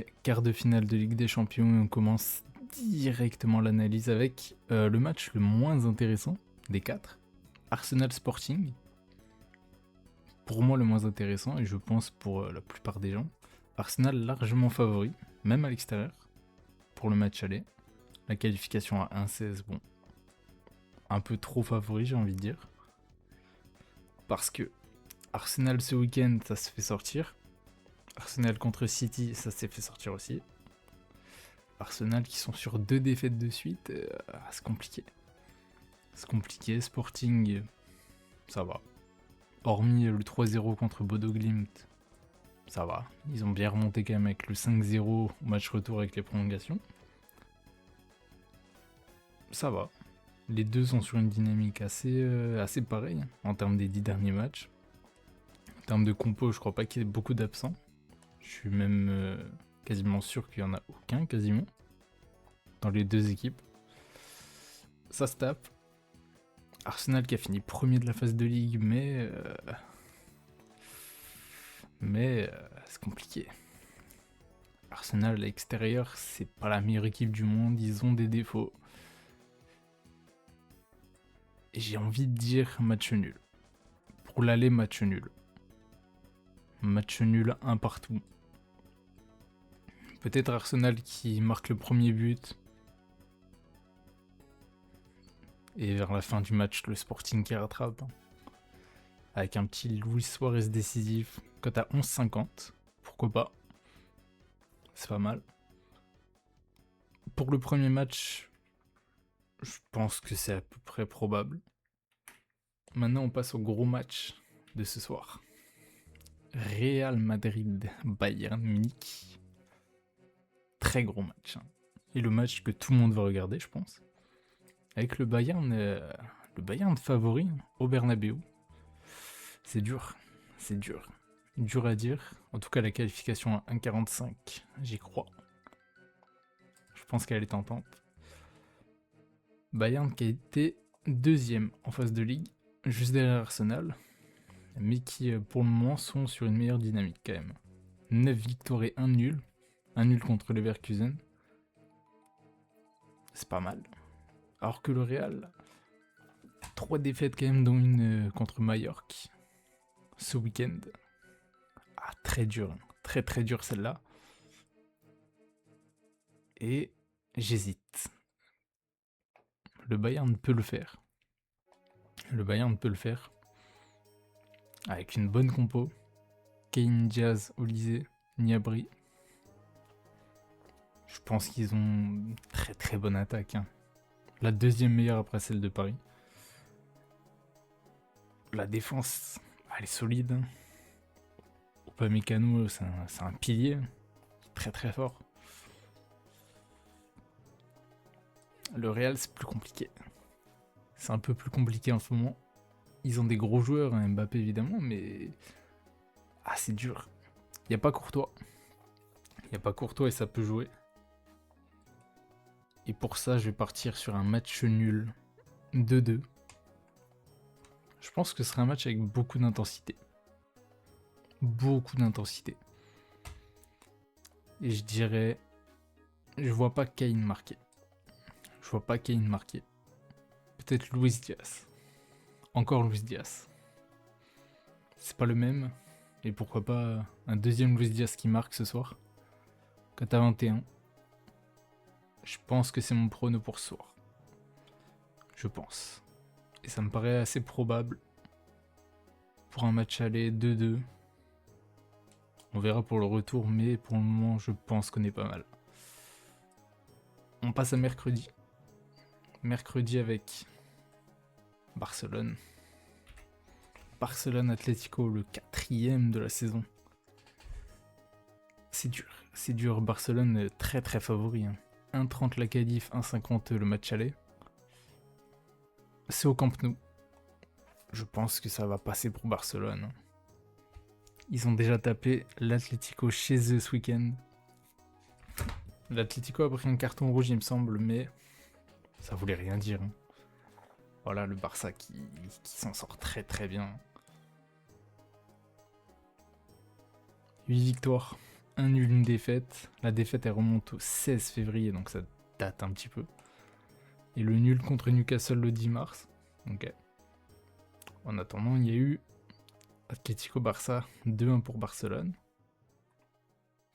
est quart de finale de Ligue des Champions et on commence directement l'analyse avec le match le moins intéressant des quatre, Arsenal Sporting. Pour moi le moins intéressant et je pense pour la plupart des gens. Arsenal largement favori, même à l'extérieur, pour le match aller. La qualification à 1,16, bon, un peu trop favori j'ai envie de dire. Parce que Arsenal ce week-end ça se fait sortir. Arsenal contre City ça s'est fait sortir aussi. Arsenal qui sont sur 2 défaites de suite, c'est compliqué. C'est compliqué, Sporting, ça va. Hormis le 3-0 contre Bodo Glimt, ça va. Ils ont bien remonté quand même avec le 5-0 au match retour avec les prolongations. Ça va. Les deux sont sur une dynamique assez pareille en termes des 10 derniers matchs. En termes de compo, je crois pas qu'il y ait beaucoup d'absents. Je suis même quasiment sûr qu'il y en a aucun, quasiment. Dans les deux équipes. Ça se tape. Arsenal qui a fini premier de la phase de ligue, mais c'est compliqué. Arsenal à l'extérieur, c'est pas la meilleure équipe du monde, ils ont des défauts. Et j'ai envie de dire match nul. Pour l'aller, match nul. Match nul, un partout. Peut-être Arsenal qui marque le premier but. Et vers la fin du match, le Sporting qui rattrape. Avec un petit Luis Suarez décisif. Cote à 11,50. Pourquoi pas. C'est pas mal. Pour le premier match, je pense que c'est à peu près probable. Maintenant, on passe au gros match de ce soir. Real Madrid, Bayern Munich. Très gros match. Et le match que tout le monde va regarder, je pense. Avec le Bayern favori au Bernabeu. C'est dur. C'est dur. Dur à dire. En tout cas, la qualification à 1,45, j'y crois. Je pense qu'elle est tentante. Bayern qui a été deuxième en phase de ligue, juste derrière Arsenal, mais qui pour le moment sont sur une meilleure dynamique quand même. 9 victoires et 1 nul. 1 nul contre Leverkusen. C'est pas mal. Alors que le Real, 3 défaites quand même, dont une contre Mallorca ce week-end. Ah, très dur. Très très dur celle-là. Et j'hésite. Le Bayern peut le faire. Le Bayern peut le faire. Avec une bonne compo. Kane, Diaz, Olysée, Gnabry. Je pense qu'ils ont une très très bonne attaque. La deuxième meilleure après celle de Paris. La défense, elle est solide. Upamecano, c'est un pilier. Très très fort. Le Real, c'est plus compliqué. C'est un peu plus compliqué en ce moment. Ils ont des gros joueurs, Mbappé évidemment, mais... Ah, c'est dur. Il n'y a pas Courtois. Il n'y a pas Courtois et ça peut jouer. Et pour ça, je vais partir sur un match nul. 2-2. Je pense que ce sera un match avec beaucoup d'intensité. Beaucoup d'intensité. Et je dirais... Je vois pas Kane marquer. Je vois pas Kane marquer. Peut-être Luis Diaz. Encore Luis Diaz. C'est pas le même. Et pourquoi pas un deuxième Luis Diaz qui marque ce soir. Cote à 21. Je pense que c'est mon prono pour ce soir. Je pense. Et ça me paraît assez probable. Pour un match aller 2-2. On verra pour le retour, mais pour le moment, je pense qu'on est pas mal. On passe à mercredi. Mercredi avec Barcelone. Barcelone Atlético, le 4e de la saison. C'est dur. C'est dur. Barcelone très très favori. 1,30 la qualif, 1,50 le match aller. C'est au Camp Nou. Je pense que ça va passer pour Barcelone. Ils ont déjà tapé l'Atlético chez eux ce week-end. L'Atlético a pris un carton rouge, il me semble, mais ça voulait rien dire. Voilà, le Barça qui s'en sort très très bien. 8 victoires, un nul, une défaite. La défaite, elle remonte au 16 février, donc ça date un petit peu. Et le nul contre Newcastle le 10 mars. Ok. En attendant, il y a eu Atlético Barça, 2-1 pour Barcelone.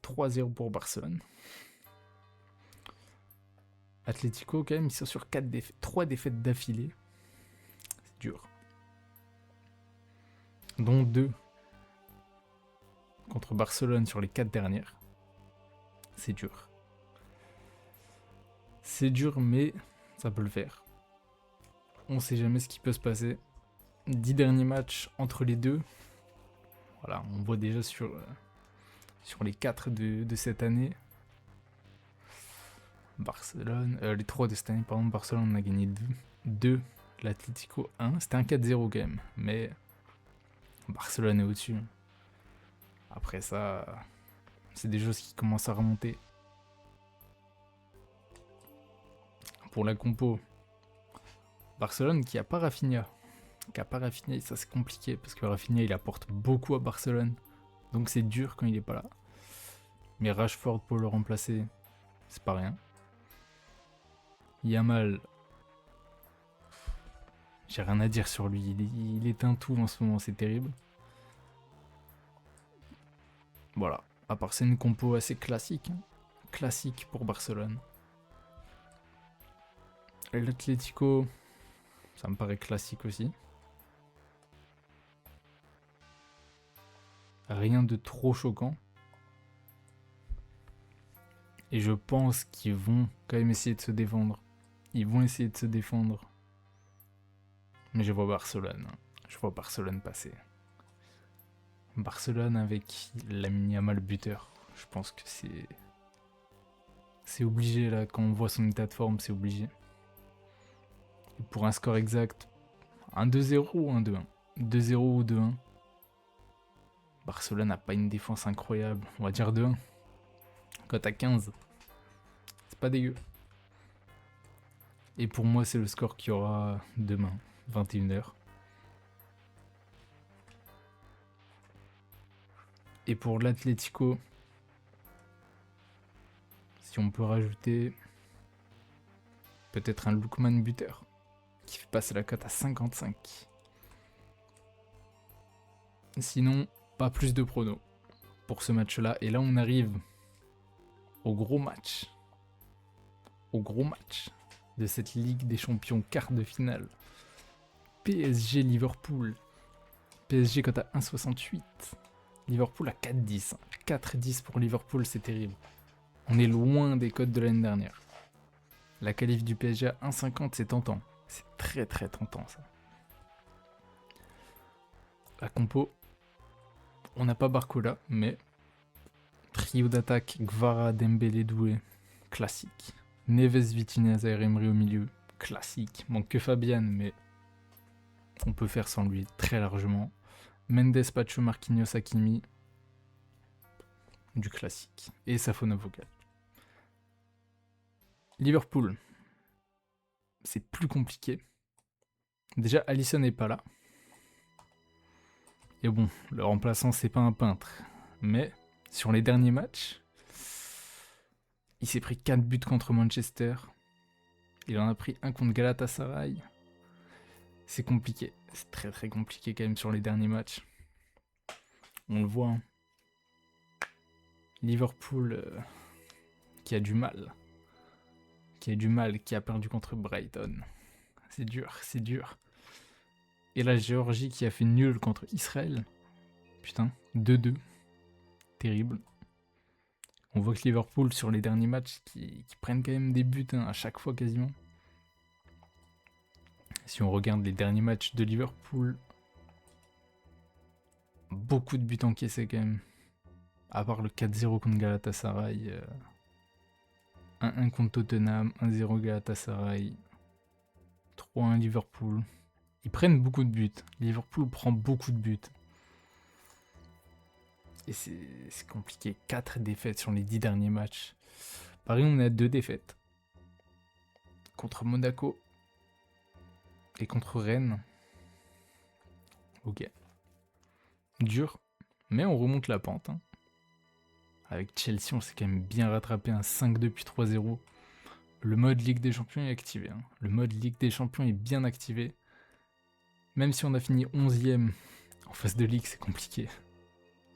3-0 pour Barcelone. Atlético, quand même, ils sont sur 3 défaites d'affilée. C'est dur. Dont 2 contre Barcelone sur les 4 dernières. C'est dur. C'est dur, mais ça peut le faire. On sait jamais ce qui peut se passer. 10 derniers matchs entre les deux. Voilà, on voit déjà sur les 4 de cette année. Barcelone, les 3 de cette année, par exemple, Barcelone, on a gagné 2. L'Atlético 1. C'était un 4-0 quand même, mais Barcelone est au-dessus. Après ça, c'est des choses qui commencent à remonter. Pour la compo, Barcelone qui a pas Rafinha. Ça c'est compliqué parce que Rafinha il apporte beaucoup à Barcelone. Donc c'est dur quand il est pas là. Mais Rashford pour le remplacer, c'est pas rien. Yamal, j'ai rien à dire sur lui. Il est un tout en ce moment, c'est terrible. Voilà. À part c'est une compo assez classique. Classique pour Barcelone. L'Atlético, ça me paraît classique aussi. Rien de trop choquant. Et je pense qu'ils vont quand même essayer de se défendre. Ils vont essayer de se défendre. Mais je vois Barcelone. Je vois Barcelone passer. Barcelone avec Lamine Yamal buteur. Je pense que c'est obligé là, quand on voit son état de forme, c'est obligé. Et pour un score exact, un 2-0 ou un 2-1 2-0 ou 2-1. Barcelone n'a pas une défense incroyable. On va dire 2-1. Cote à 15. C'est pas dégueu. Et pour moi, c'est le score qu'il y aura demain, 21h. Et pour l'Atlético, si on peut rajouter peut-être un Lookman buteur qui fait passer la cote à 55. Sinon, pas plus de pronos pour ce match-là. Et là, on arrive au gros match. Au gros match de cette Ligue des Champions quart de finale. PSG Liverpool. PSG cote à 1,68. Liverpool à 4,10. 4,10 pour Liverpool, c'est terrible. On est loin des cotes de l'année dernière. La qualif du PSG à 1,50, c'est tentant. C'est très très tentant ça. La compo, on n'a pas Barcola, mais trio d'attaque, Gvara, Dembélé, Doué, classique. Neves, Vitinha, Zaire Emery au milieu, classique. Manque que Fabian, mais on peut faire sans lui très largement. Mendes, Pacho, Marquinhos, Hakimi, du classique. Et Safona Vocal. Liverpool, c'est plus compliqué. Déjà, Alisson n'est pas là. Et bon, le remplaçant, c'est pas un peintre. Mais sur les derniers matchs, il s'est pris 4 buts contre Manchester. Il en a pris un contre Galatasaray. C'est compliqué. C'est très très compliqué quand même sur les derniers matchs. On le voit. Hein. Liverpool qui a du mal. Qui a perdu contre Brighton. C'est dur, c'est dur. Et la Géorgie qui a fait nul contre Israël. Putain, 2-2. Terrible. On voit que Liverpool, sur les derniers matchs, qui prennent quand même des buts à chaque fois quasiment. Si on regarde les derniers matchs de Liverpool, beaucoup de buts encaissés quand même. À part le 4-0 contre Galatasaray, 1-1 contre Tottenham, 1-0 Galatasaray, 3-1 Liverpool. Ils prennent beaucoup de buts. Liverpool prend beaucoup de buts. Et c'est compliqué. 4 défaites sur les 10 derniers matchs. Paris, on a 2 défaites. Contre Monaco et contre Rennes. Ok. Dur. Mais on remonte la pente. Hein. Avec Chelsea, on s'est quand même bien rattrapé, un 5-2 puis 3-0. Le mode Ligue des Champions est activé. Le mode Ligue des Champions est bien activé. Même si on a fini 11ème en phase de Ligue, c'est compliqué.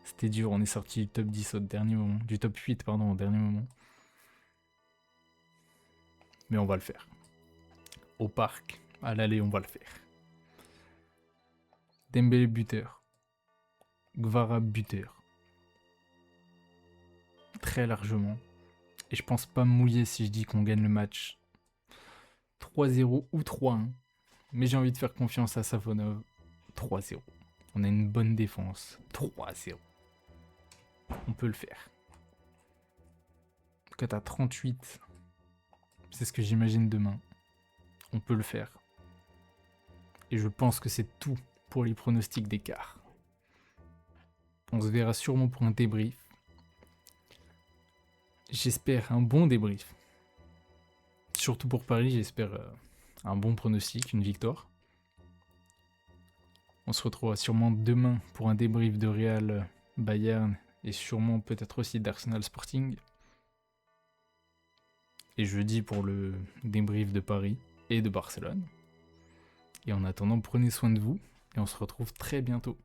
C'était dur, on est sorti du top 10 au dernier moment. Du top 8, pardon, au dernier moment. Mais on va le faire. Au parc, à l'aller, on va le faire. Dembélé buteur. Gvara buteur. Très largement. Et je pense pas me mouiller si je dis qu'on gagne le match 3-0 ou 3-1. Mais j'ai envie de faire confiance à Safonov. 3-0. On a une bonne défense. 3-0. On peut le faire. Quand t'as 38, c'est ce que j'imagine demain. On peut le faire. Et je pense que c'est tout pour les pronostics d'écart. On se verra sûrement pour un débrief. J'espère un bon débrief. Surtout pour Paris, j'espère un bon pronostic, une victoire. On se retrouvera sûrement demain pour un débrief de Real Bayern et sûrement peut-être aussi d'Arsenal Sporting. Et jeudi pour le débrief de Paris et de Barcelone. Et en attendant, prenez soin de vous et on se retrouve très bientôt.